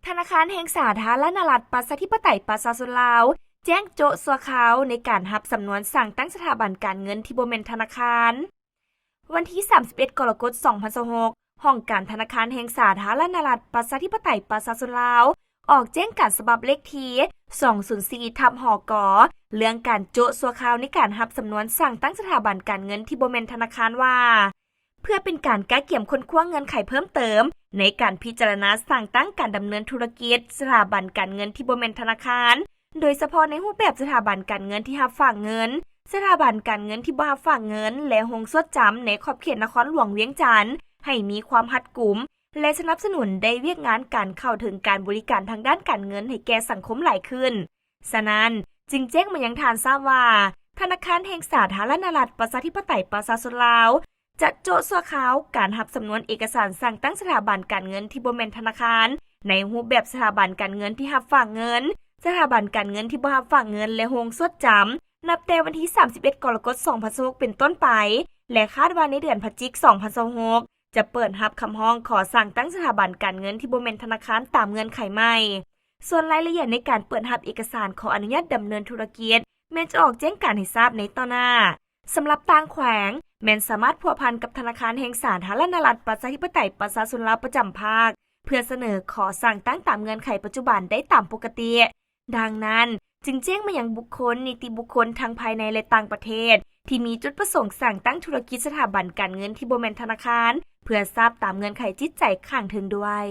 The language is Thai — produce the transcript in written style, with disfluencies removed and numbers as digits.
ธนาคารแห่งสาธารณรัฐประชาธิปไตยประชาชนลาวแจ้งโจะสัวขาวในการรับสำนวนสั่งตั้งสถาบันการเงินที่บ่แม่นธนาคารวันที่ 31 กรกฎาคม 2026ห้องการธนาคารแห่งสาธารณรัฐประชาธิปไตยประชาชนลาวออกแจ้งการฉบับเลขที่204/หกเรื่องการโจะสัวขาวในการรับสำนวนสั่งตั้งสถาบันการเงินที่บ่แม่นธนาคารว่าเพื่อเป็นการแก้เกี่ยมค้นคว้าเงื่อนไขเพิ่มเติมในการพิจารณาสั่งตั้งการดำเนินธุรกิจสถาบันการเงินที่บ่แม่นธนาคารโดยเฉพาะในรูปแบบสถาบันการเงินที่รับฝากเงินสถาบันการเงินที่บ่รับฝากเงินและโรงสดจำในขอบเขตนครหลวงเวียงจันทน์ให้มีความรัดกุมและสนับสนุนได้เวียกงานการเข้าถึงการบริการทางด้านการเงินให้แก่สังคมหลายขึ้นฉะนั้นจึงแจ้งมายังทานทราบว่าธนาคารแห่งสาธารณรัฐประชาธิปไตยประชาชนลาวจะโจะสัวขาวการรับสำนวนเอกสารสั่งตั้งสถาบันการเงินที่บ่แม่นธนาคารในรูปแบบสถาบันการเงินที่รับฝากเงินสถาบันการเงินที่บ่รับฝากเงินและโรงสดจำนับแต่วันที่ 31 กรกฎาคม 2026เป็นต้นไปและคาดว่าในเดือนพฤศจิกายน 2026จะเปิดรับคำร้องขอสั่งตั้งสถาบันการเงินที่บ่แม่นธนาคารตามเงื่อนไขใหม่ส่วนรายละเอียดในการเปิดรับเอกสารขออนุญาตดำเนินธุรกิจแม้จะออกแจ้งการให้ทราบในต่อหน้าสำหรับต่างแขวงแม้นสามารถพัวพันกับธนาคารแห่งสาธารณรัฐประชาธิปไตยประชาชนลาวประจำภาคเพื่อเสนอขอสั่งตั้งตามเงื่อนไขปัจจุบันได้ตามปกติดังนั้นจึงแจ้งมายังบุคคลนิติบุคคลทั้งภายในและต่างประเทศที่มีจุดประสงค์สั่งตั้งธุรกิจสถาบันการเงินที่บ่แม่นธนาคารเพื่อทราบตามเงื่อนไขจิตใจข้างถึงด้วย